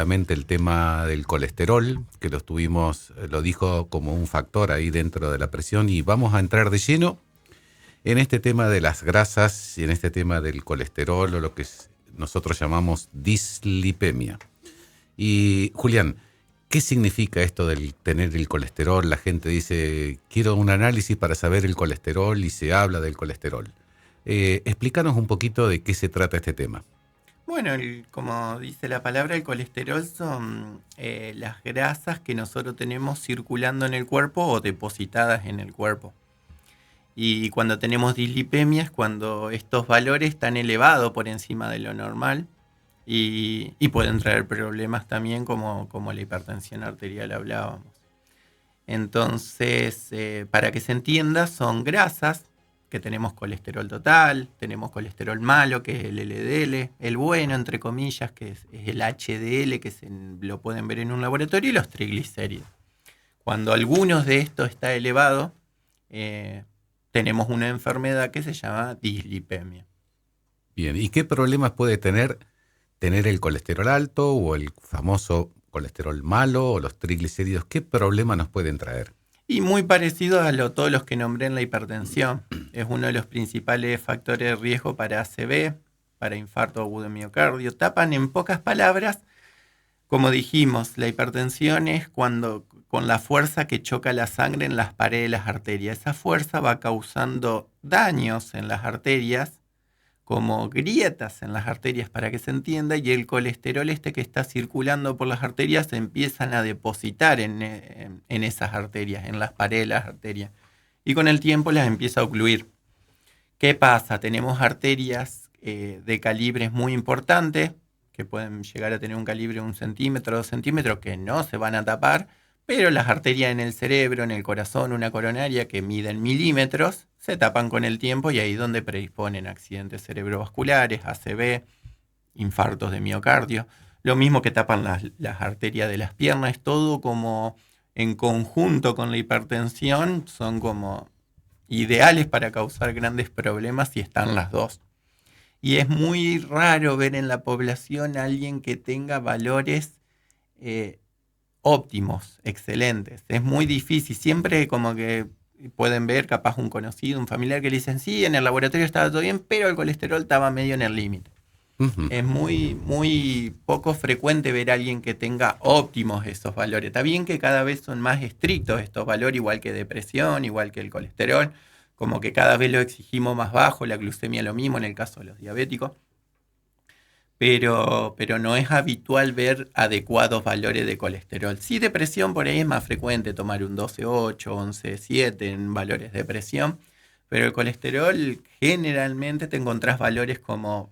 el tema del colesterol, que lo dijo como un factor ahí dentro de la presión, y vamos a entrar de lleno en este tema de las grasas y en este tema del colesterol o lo que nosotros llamamos dislipemia. Y Julián, ¿qué significa esto del tener el colesterol? La gente dice, quiero un análisis para saber el colesterol y se habla del colesterol. Explícanos un poquito de qué se trata este tema. Bueno, como dice la palabra, el colesterol son las grasas que nosotros tenemos circulando en el cuerpo o depositadas en el cuerpo. Y cuando tenemos dislipemia es cuando estos valores están elevados por encima de lo normal y pueden traer problemas también como la hipertensión arterial hablábamos. Entonces, para que se entienda, son grasas que tenemos colesterol total, tenemos colesterol malo, que es el LDL, el bueno, entre comillas, que es el HDL, que lo pueden ver en un laboratorio, y los triglicéridos. Cuando algunos de estos está elevado, tenemos una enfermedad que se llama dislipemia. Bien, ¿y qué problemas puede tener el colesterol alto o el famoso colesterol malo o los triglicéridos? ¿Qué problemas nos pueden traer? Y muy parecido a todos los que nombré en la hipertensión. Es uno de los principales factores de riesgo para ACV, para infarto agudo de miocardio. Tapan en pocas palabras, como dijimos, la hipertensión es cuando con la fuerza que choca la sangre en las paredes de las arterias. Esa fuerza va causando daños en las arterias, como grietas en las arterias para que se entienda, y el colesterol que está circulando por las arterias se empiezan a depositar en esas arterias, en las paredes de las arterias, y con el tiempo las empieza a ocluir. ¿Qué pasa? Tenemos arterias de calibres muy importantes, que pueden llegar a tener un calibre de 1 centímetro, 2 centímetros, que no se van a tapar, pero las arterias en el cerebro, en el corazón, una coronaria que miden milímetros, se tapan con el tiempo y ahí es donde predisponen accidentes cerebrovasculares, ACV, infartos de miocardio. Lo mismo que tapan las arterias de las piernas, todo como en conjunto con la hipertensión, son como ideales para causar grandes problemas si están las dos. Y es muy raro ver en la población a alguien que tenga valores óptimos, excelentes. Es muy difícil. Siempre como que pueden ver capaz un conocido, un familiar que le dicen, sí, en el laboratorio estaba todo bien, pero el colesterol estaba medio en el límite. Ujú. Es muy poco frecuente ver a alguien que tenga óptimos esos valores. Está bien que cada vez son más estrictos estos valores, igual que depresión, igual que el colesterol, como que cada vez lo exigimos más bajo, la glucemia lo mismo en el caso de los diabéticos, pero no es habitual ver adecuados valores de colesterol. Sí, depresión por ahí es más frecuente tomar un 12,8, 11,7 en valores de presión, pero el colesterol generalmente te encontrás valores como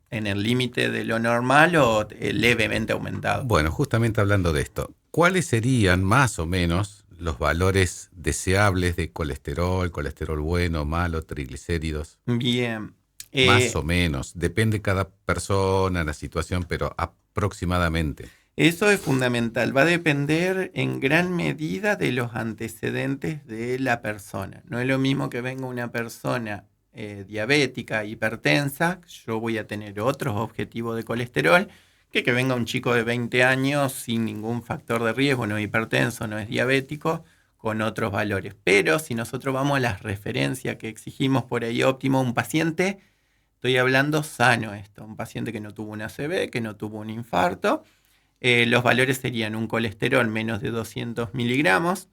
en el límite de lo normal o levemente aumentado. Bueno, justamente hablando de esto, ¿cuáles serían más o menos los valores deseables de colesterol bueno, malo, triglicéridos? Bien, Más o menos, depende cada persona, la situación, pero aproximadamente. eso es fundamental. Va a depender en gran medida de los antecedentes de la persona. No es lo mismo que venga una persona diabética, hipertensa, yo voy a tener otros objetivos de colesterol, que venga un chico de 20 años sin ningún factor de riesgo, no es hipertenso, no es diabético, con otros valores. Pero si nosotros vamos a las referencias que exigimos por ahí óptimo, un paciente, estoy hablando sano esto, un paciente que no tuvo una ACV, que no tuvo un infarto, los valores serían un colesterol menos de 200 miligramos,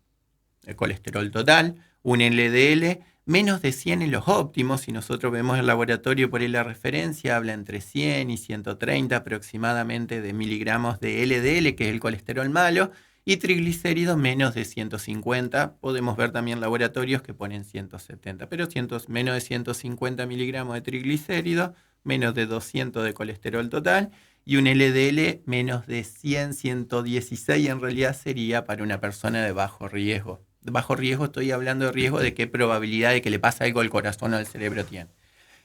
el colesterol total, un LDL menos de 100 en los óptimos. Si nosotros vemos el laboratorio por ahí la referencia, habla entre 100 y 130 aproximadamente de miligramos de LDL, que es el colesterol malo, y triglicéridos menos de 150. Podemos ver también laboratorios que ponen 170, pero menos de 150 miligramos de triglicéridos, menos de 200 de colesterol total, y un LDL menos de 100, 116 en realidad sería para una persona de bajo riesgo. De bajo riesgo estoy hablando de riesgo de qué probabilidad de que le pase algo al corazón o al cerebro tiene.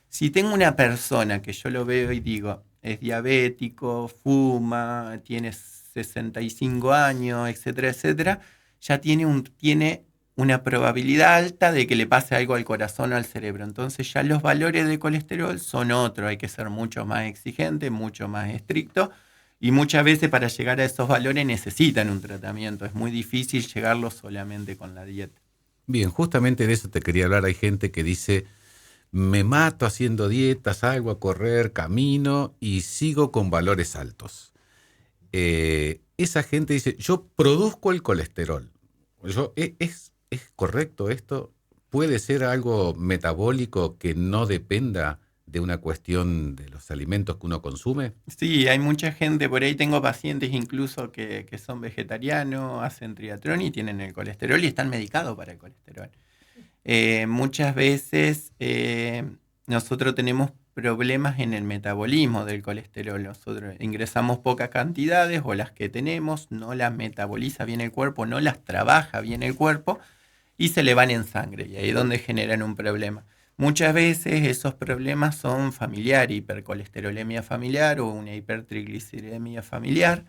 Si tengo una persona que yo lo veo y digo, es diabético, fuma, tiene 65 años, etcétera, etcétera, ya tiene una probabilidad alta de que le pase algo al corazón o al cerebro. Entonces ya los valores de colesterol son otros, hay que ser mucho más exigente, mucho más estricto. Y muchas veces para llegar a esos valores necesitan un tratamiento. Es muy difícil llegarlo solamente con la dieta. Bien, justamente de eso te quería hablar. Hay gente que dice, me mato haciendo dietas, salgo a correr, camino y sigo con valores altos. Esa gente dice, yo produzco el colesterol. ¿Es correcto esto? ¿Puede ser algo metabólico que no dependa de una cuestión de los alimentos que uno consume? Sí, hay mucha gente, por ahí tengo pacientes incluso que son vegetarianos, hacen triatlón y tienen el colesterol y están medicados para el colesterol. Muchas veces nosotros tenemos problemas en el metabolismo del colesterol. Nosotros ingresamos pocas cantidades o las que tenemos no las metaboliza bien el cuerpo, no las trabaja bien el cuerpo y se le van en sangre y ahí es donde generan un problema. Muchas veces esos problemas son familiares, hipercolesterolemia familiar o una hipertrigliceridemia familiar,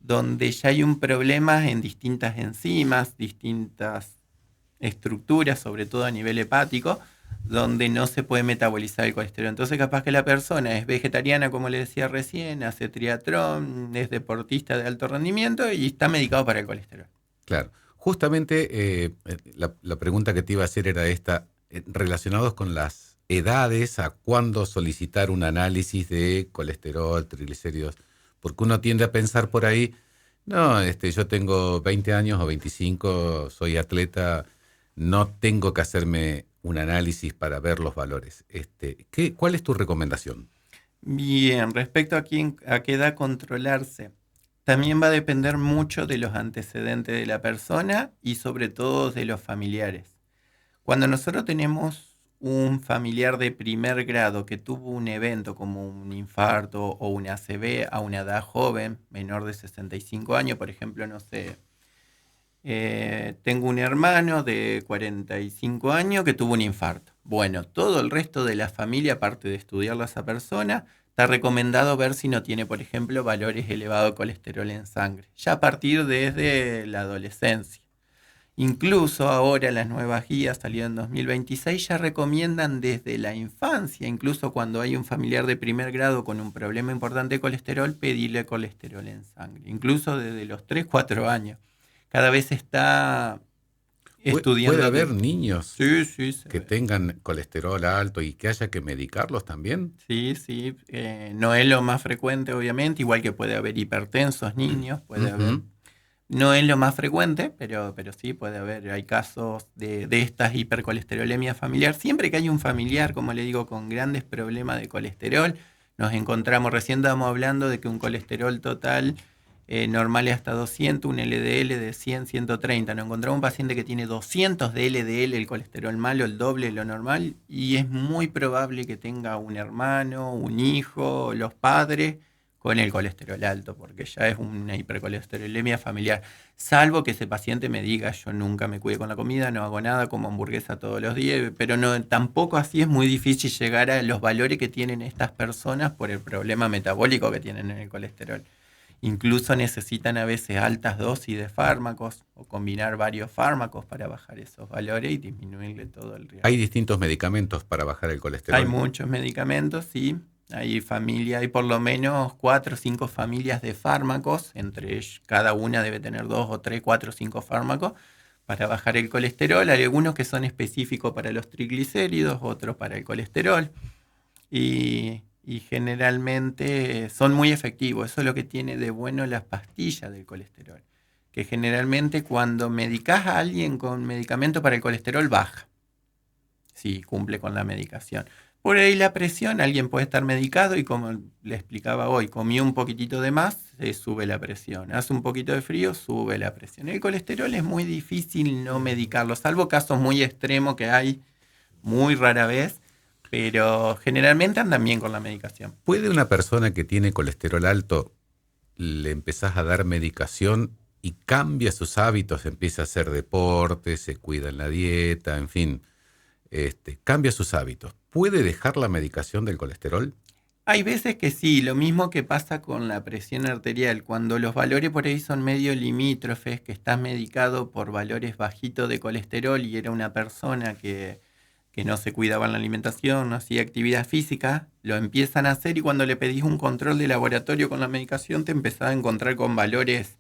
donde ya hay un problema en distintas enzimas, distintas estructuras, sobre todo a nivel hepático, donde no se puede metabolizar el colesterol. Entonces capaz que la persona es vegetariana, como le decía recién, hace triatlón, es deportista de alto rendimiento y está medicado para el colesterol. Claro. Justamente la pregunta que te iba a hacer era esta, relacionados con las edades, a cuándo solicitar un análisis de colesterol, triglicéridos, porque uno tiende a pensar por ahí, no, yo tengo 20 años o 25, soy atleta, no tengo que hacerme un análisis para ver los valores. ¿Cuál es tu recomendación? Bien, respecto a qué edad controlarse, también va a depender mucho de los antecedentes de la persona y sobre todo de los familiares. Cuando nosotros tenemos un familiar de primer grado que tuvo un evento como un infarto o una ACV a una edad joven, menor de 65 años, por ejemplo, no sé, tengo un hermano de 45 años que tuvo un infarto. Bueno, todo el resto de la familia, aparte de estudiarla a esa persona, está recomendado ver si no tiene, por ejemplo, valores elevados de colesterol en sangre, ya a partir desde la adolescencia. Incluso ahora las nuevas guías salieron en 2026 ya recomiendan desde la infancia, incluso cuando hay un familiar de primer grado con un problema importante de colesterol, pedirle colesterol en sangre, incluso desde los 3 4 años. Cada vez se está ¿Puede estudiando haber de... niños Sí, sí, se que ve. tengan colesterol alto y que haya que medicarlos también? Sí, sí. No es lo más frecuente, obviamente, igual que puede haber hipertensos niños, puede haber. Ujú. No es lo más frecuente, pero sí puede haber. Hay casos de estas hipercolesterolemia familiar. Siempre que hay un familiar, como le digo, con grandes problemas de colesterol, nos encontramos, recién estábamos hablando de que un colesterol total normal es hasta 200, un LDL de 100, 130. Nos encontramos un paciente que tiene 200 de LDL, el colesterol malo, el doble de lo normal, y es muy probable que tenga un hermano, un hijo, los padres con el colesterol alto, porque ya es una hipercolesterolemia familiar. Salvo que ese paciente me diga, yo nunca me cuido con la comida, no hago nada, como hamburguesa todos los días, pero no, tampoco así es muy difícil llegar a los valores que tienen estas personas por el problema metabólico que tienen en el colesterol. Incluso necesitan a veces altas dosis de fármacos o combinar varios fármacos para bajar esos valores y disminuirle todo el riesgo. Hay distintos medicamentos para bajar el Hay colesterol. muchos medicamentos, sí. Hay por lo menos 4 o 5 familias de fármacos, cada una debe tener 2 o 3, 4 o 5 fármacos para bajar el colesterol. Hay algunos que son específicos para los triglicéridos, otros para el colesterol. Y generalmente son muy efectivos. Eso es lo que tiene de bueno las pastillas del colesterol. Que generalmente cuando medicas a alguien con medicamento para el colesterol baja. Si cumple con la medicación. Por ahí la presión, alguien puede estar medicado y como le explicaba hoy, comió un poquitito de más, se sube la presión. Hace un poquito de frío, sube la presión. El colesterol es muy difícil no medicarlo, salvo casos muy extremos que hay muy rara vez, pero generalmente andan bien con la medicación. ¿Puede una persona que tiene colesterol alto, le empezás a dar medicación y cambia sus hábitos, empieza a hacer deporte, se cuida en la dieta, en fin, cambia sus hábitos? ¿Puede dejar la medicación del colesterol? Hay veces que sí, lo mismo que pasa con la presión arterial, cuando los valores por ahí son medio limítrofes, que estás medicado por valores bajitos de colesterol y era una persona que que no se cuidaban la alimentación, no hacía actividad física, lo empiezan a hacer y cuando le pedís un control de laboratorio con la medicación te empezás a encontrar con valores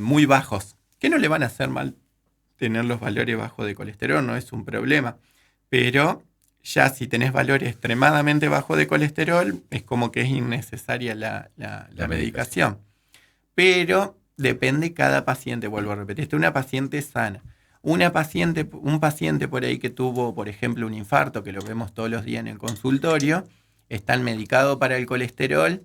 muy bajos, que no le van a hacer mal tener los valores bajos de colesterol, no es un problema, pero ya si tenés valores extremadamente bajos de colesterol, es como que es innecesaria la medicación. Pero depende cada paciente, vuelvo a repetir, esta es una paciente sana. Un paciente por ahí que tuvo, por ejemplo, un infarto, que lo vemos todos los días en el consultorio, están medicados para el colesterol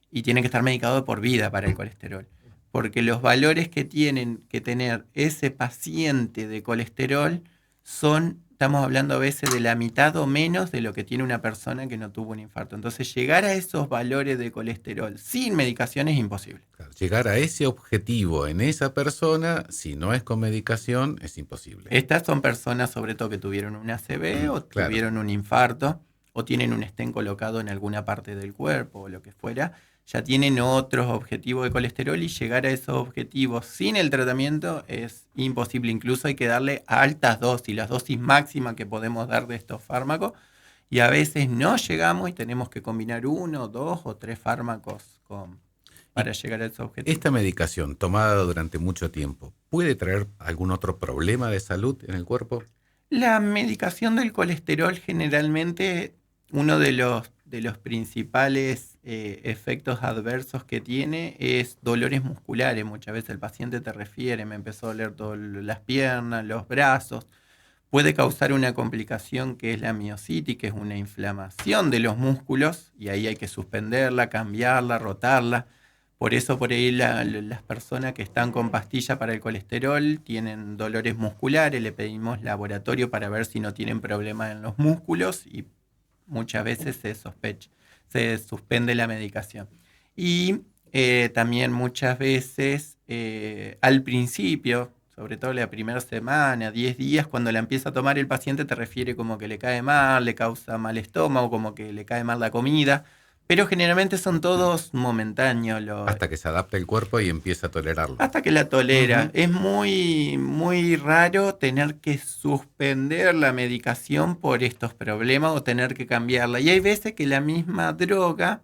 y tiene que estar medicado por vida para el colesterol. Porque los valores que tienen que tener ese paciente de colesterol estamos hablando a veces de la mitad o menos de lo que tiene una persona que no tuvo un infarto. Entonces, llegar a esos valores de colesterol sin medicación es imposible. Claro, llegar a ese objetivo en esa persona, si no es con medicación, es imposible. Estas son personas, sobre todo, que tuvieron un ACV o tuvieron un infarto o tienen un stent colocado en alguna parte del cuerpo o lo que fuera. Ya tienen otros objetivos de colesterol y llegar a esos objetivos sin el tratamiento es imposible. Incluso hay que darle altas dosis, las dosis máximas que podemos dar de estos fármacos. Y a veces no llegamos y tenemos que combinar 1, 2 o 3 fármacos para llegar a esos objetivos. ¿Esta medicación tomada durante mucho tiempo puede traer algún otro problema de salud en el cuerpo? La medicación del colesterol generalmente, uno de los principales efectos adversos que tiene es dolores musculares. Muchas veces el paciente te refiere, me empezó a doler todas las piernas, los brazos. Puede causar una complicación que es la miositis, que es una inflamación de los músculos, y ahí hay que suspenderla, cambiarla, rotarla. Por eso por ahí las personas que están con pastilla para el colesterol tienen dolores musculares, le pedimos laboratorio para ver si no tienen problemas en los músculos y muchas veces se suspende la medicación. Y también muchas veces al principio, sobre todo la primera semana, 10 días, cuando la empieza a tomar el paciente te refiere como que le cae mal, le causa mal estómago, como que le cae mal la comida, pero generalmente son todos momentáneos. Hasta que se adapta el cuerpo y empieza a tolerarlo. Hasta que la tolera. Es muy, muy raro tener que suspender la medicación por estos problemas o tener que cambiarla. Y hay veces que la misma droga,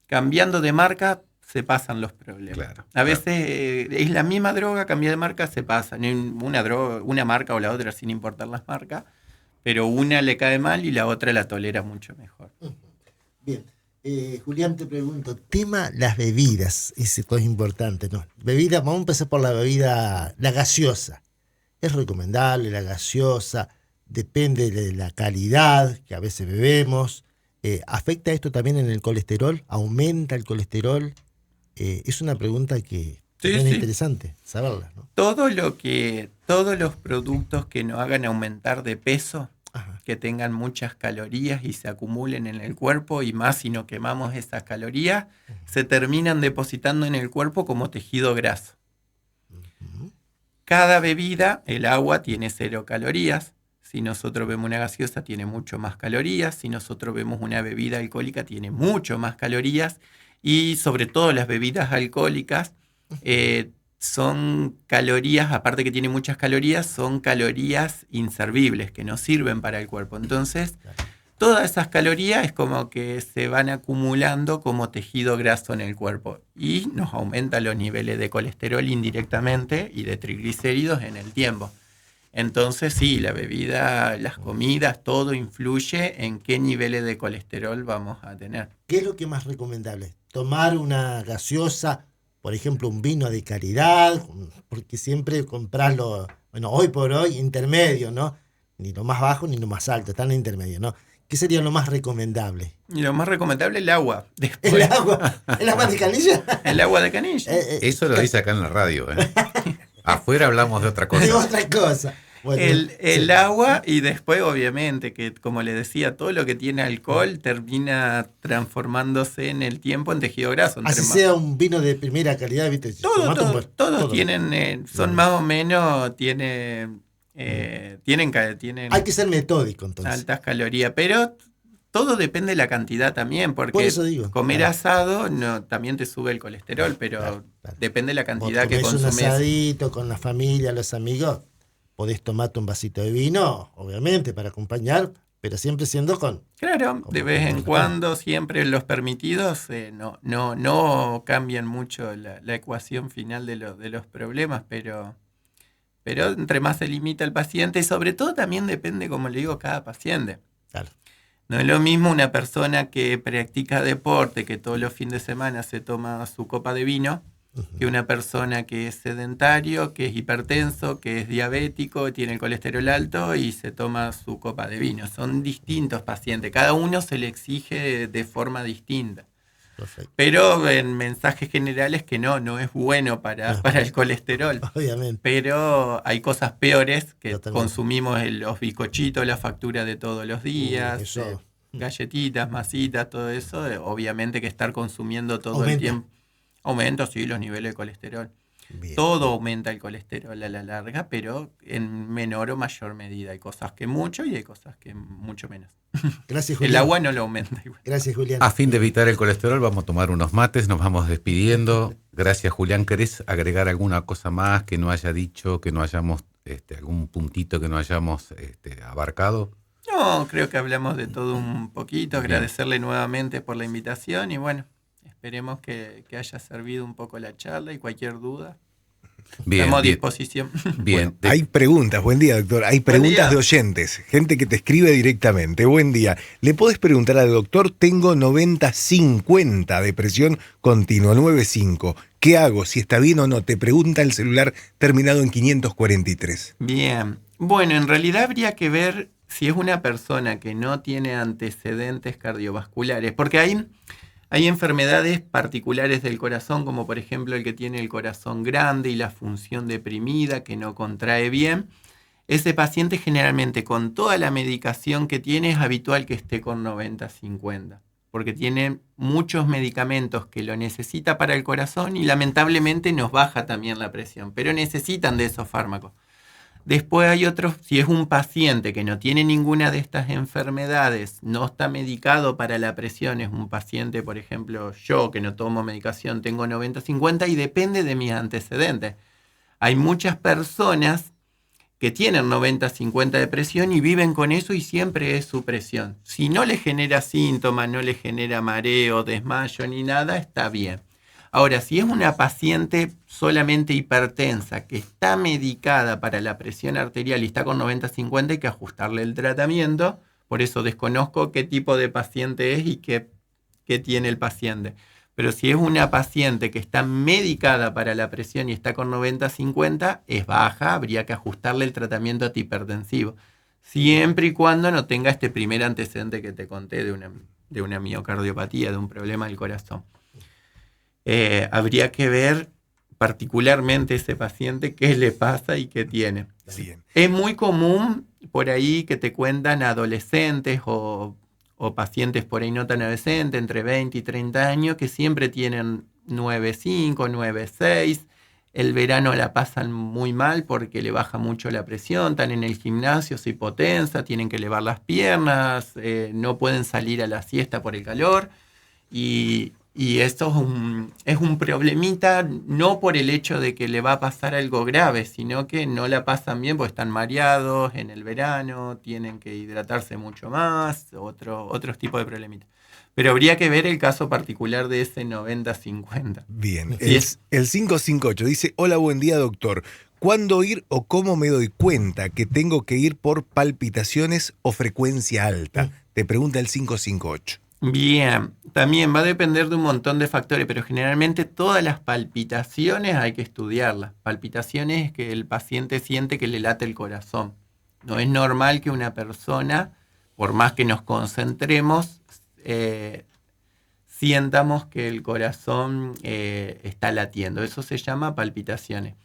cambiando de marca, se pasan los problemas. Claro, a veces es la misma droga, cambia de marca, se pasa. Una marca o la otra, sin importar las marcas, pero una le cae mal y la otra la tolera mucho mejor. Bien. Julián, te pregunto, tema las bebidas, ese es importante, ¿no? Bebida, vamos a empezar por la bebida, la gaseosa. ¿Es recomendable la gaseosa? Depende de la calidad que a veces bebemos. ¿Afecta esto también en el colesterol? ¿Aumenta el colesterol? Es una pregunta que es interesante saberla, ¿no? Todos los productos que nos hagan aumentar de peso, que tengan muchas calorías y se acumulen en el cuerpo, y más si no quemamos esas calorías, se terminan depositando en el cuerpo como tejido graso. Cada bebida, el agua tiene 0 calorías. Si nosotros vemos una gaseosa, tiene mucho más calorías. Si nosotros vemos una bebida alcohólica, tiene mucho más calorías. Y sobre todo las bebidas alcohólicas son calorías, aparte que tienen muchas calorías, son calorías inservibles, que no sirven para el cuerpo. Entonces, todas esas calorías es como que se van acumulando como tejido graso en el cuerpo y nos aumenta los niveles de colesterol indirectamente y de triglicéridos en el tiempo. Entonces, sí, la bebida, las comidas, todo influye en qué niveles de colesterol vamos a tener. ¿Qué es lo que es más recomendable? ¿Tomar una gaseosa, por ejemplo, un vino de calidad? Porque siempre comprarlo, bueno, hoy por hoy, intermedio, ¿no? Ni lo más bajo ni lo más alto, están en intermedio, ¿no? ¿Qué sería lo más recomendable? Y lo más recomendable es el agua. Después, ¿el agua? ¿El agua de canilla? El agua de canilla. Eso lo dice acá en la radio, ¿eh? Afuera hablamos de otra cosa. De otra cosa. Bueno, el agua, y después obviamente que, como le decía, todo lo que tiene alcohol termina transformándose en el tiempo en tejido graso. Así sea un vino de primera calidad, ¿viste? Todos tienen, son más o menos, tienen hay que ser metódico entonces. Altas calorías, pero todo depende de la cantidad también, porque por eso digo, comer asado también te sube el colesterol, pero claro. Depende de la cantidad que consumes. Un asadito con la familia, los amigos, podés tomarte un vasito de vino, obviamente, para acompañar, pero siempre siendo Claro, de vez en cuando, siempre los permitidos no cambian mucho la ecuación final de los problemas, pero entre más se limita el paciente, y sobre todo también depende, como le digo, cada paciente. Claro. No es lo mismo una persona que practica deporte, que todos los fines de semana se toma su copa de vino, que una persona que es sedentario, que es hipertenso, que es diabético, tiene el colesterol alto y se toma su copa de vino. Son distintos pacientes, cada uno se le exige de forma distinta. Perfecto. Pero en mensajes generales que no es bueno para el colesterol. Obviamente. Pero hay cosas peores que Totalmente. consumimos los bizcochitos, la factura de todos los días, Eso. galletitas, masitas, todo eso. Obviamente que estar consumiendo todo Aumenta. el tiempo. Aumenta, sí, los niveles de colesterol. Bien. Todo aumenta el colesterol a la larga, pero en menor o mayor medida. Hay cosas que mucho y hay cosas que mucho menos. Gracias, Julián. El agua no lo aumenta igual. Gracias, Julián. A fin de evitar el colesterol, vamos a tomar unos mates, nos vamos despidiendo. Gracias, Julián. ¿Querés agregar alguna cosa más que no haya dicho, que no hayamos, algún puntito que no hayamos abarcado? No, creo que hablamos de todo un poquito. Bien. Agradecerle nuevamente por la invitación y bueno, esperemos que haya servido un poco la charla y cualquier duda. Bien, Estamos a bien. disposición. Bien. Hay preguntas, buen día, doctor. Hay preguntas día. de oyentes, gente que te escribe directamente. Buen día. ¿Le podés preguntar al doctor? Tengo 90-50 de presión continua, 9,5. ¿Qué hago? Si está bien o no. Te pregunta el celular terminado en 543. Bien. Bueno, en realidad habría que ver si es una persona que no tiene antecedentes cardiovasculares, porque hay enfermedades particulares del corazón, como por ejemplo el que tiene el corazón grande y la función deprimida, que no contrae bien. Ese paciente generalmente con toda la medicación que tiene es habitual que esté con 90-50, porque tiene muchos medicamentos que lo necesita para el corazón y lamentablemente nos baja también la presión, pero necesitan de esos fármacos. Después hay otros, si es un paciente que no tiene ninguna de estas enfermedades, no está medicado para la presión, es un paciente, por ejemplo, yo que no tomo medicación, tengo 90-50 y depende de mis antecedentes. Hay muchas personas que tienen 90-50 de presión y viven con eso y siempre es su presión. Si no le genera síntomas, no le genera mareo, desmayo ni nada, está bien. Ahora, si es una paciente solamente hipertensa que está medicada para la presión arterial y está con 90-50, hay que ajustarle el tratamiento. Por eso desconozco qué tipo de paciente es y qué tiene el paciente. Pero si es una paciente que está medicada para la presión y está con 90-50, es baja, habría que ajustarle el tratamiento antihipertensivo. Siempre y cuando no tenga este primer antecedente que te conté de una miocardiopatía, de un problema del corazón. Habría que ver particularmente ese paciente qué le pasa y qué tiene. Bien. Es muy común por ahí que te cuentan adolescentes o pacientes por ahí no tan adolescentes, entre 20 y 30 años, que siempre tienen 9,5, 9,6. El verano la pasan muy mal porque le baja mucho la presión, están en el gimnasio, se hipotensa, tienen que elevar las piernas, no pueden salir a la siesta por el calor y esto es un problemita, no por el hecho de que le va a pasar algo grave, sino que no la pasan bien porque están mareados en el verano, tienen que hidratarse mucho más, otros tipos de problemitas. Pero habría que ver el caso particular de ese 90-50. Bien. Sí. El 558 dice, hola, buen día, doctor. ¿Cuándo ir o cómo me doy cuenta que tengo que ir por palpitaciones o frecuencia alta? Te pregunta el 558. Bien, también va a depender de un montón de factores, pero generalmente todas las palpitaciones hay que estudiarlas. Palpitaciones es que el paciente siente que le late el corazón. No es normal que una persona, por más que nos concentremos, sientamos que el corazón está latiendo. Eso se llama palpitaciones.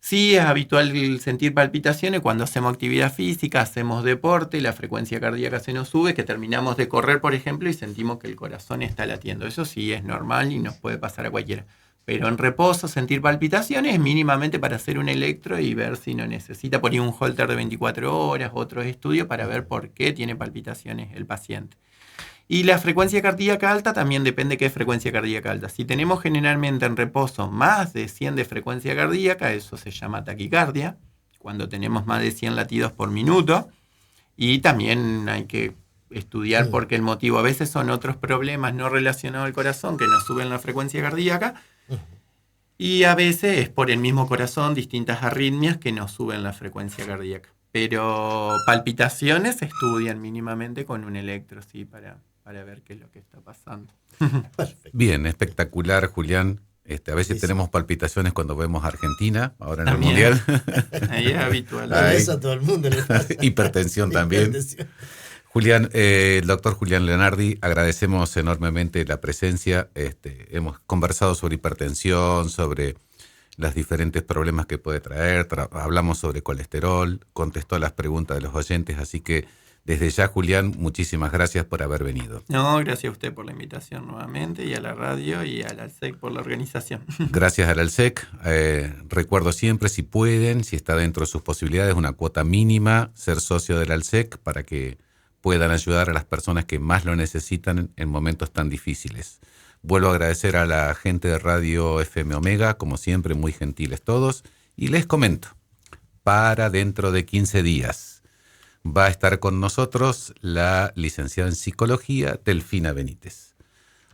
Sí, es habitual sentir palpitaciones cuando hacemos actividad física, hacemos deporte, la frecuencia cardíaca se nos sube, que terminamos de correr, por ejemplo, y sentimos que el corazón está latiendo. Eso sí es normal y nos puede pasar a cualquiera. Pero en reposo, sentir palpitaciones mínimamente para hacer un electro y ver si no necesita poner un holter de 24 horas, otros estudios para ver por qué tiene palpitaciones el paciente. Y la frecuencia cardíaca alta también depende de qué frecuencia cardíaca alta. Si tenemos generalmente en reposo más de 100 de frecuencia cardíaca, eso se llama taquicardia, cuando tenemos más de 100 latidos por minuto. Y también hay que estudiar porque el motivo a veces son otros problemas no relacionados al corazón que nos suben la frecuencia cardíaca. Y a veces es por el mismo corazón, distintas arritmias que nos suben la frecuencia cardíaca. Pero palpitaciones se estudian mínimamente con un electro, sí, para ver qué es lo que está pasando. Perfecto. Bien, espectacular, Julián. A veces tenemos palpitaciones cuando vemos a Argentina, ahora en También. el Mundial. Ahí es habitual. Bueno, eso a todo el mundo le pasa. Hipertensión también. Hipertensión. Julián, el doctor Julián Leonardi, agradecemos enormemente la presencia. Hemos conversado sobre hipertensión, sobre los diferentes problemas que puede traer, hablamos sobre colesterol, contestó las preguntas de los oyentes, así que desde ya, Julián, muchísimas gracias por haber venido. No, gracias a usted por la invitación nuevamente, y a la radio y al ALSEC por la organización. Gracias al ALSEC. Recuerdo siempre, si pueden, si está dentro de sus posibilidades, una cuota mínima, ser socio del ALSEC para que puedan ayudar a las personas que más lo necesitan en momentos tan difíciles. Vuelvo a agradecer a la gente de Radio FM Omega, como siempre, muy gentiles todos. Y les comento, para dentro de 15 días va a estar con nosotros la licenciada en Psicología, Delfina Benítez,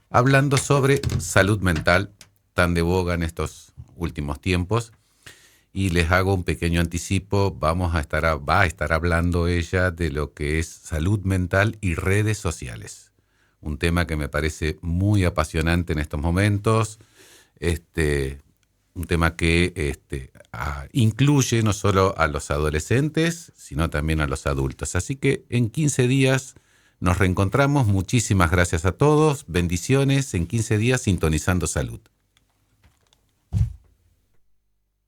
hablando sobre salud mental, tan de boga en estos últimos tiempos. Y les hago un pequeño anticipo, va a estar hablando ella de lo que es salud mental y redes sociales. Un tema que me parece muy apasionante en estos momentos, un tema que incluye no solo a los adolescentes, sino también a los adultos. Así que en 15 días nos reencontramos. Muchísimas gracias a todos, bendiciones, en 15 días sintonizando salud.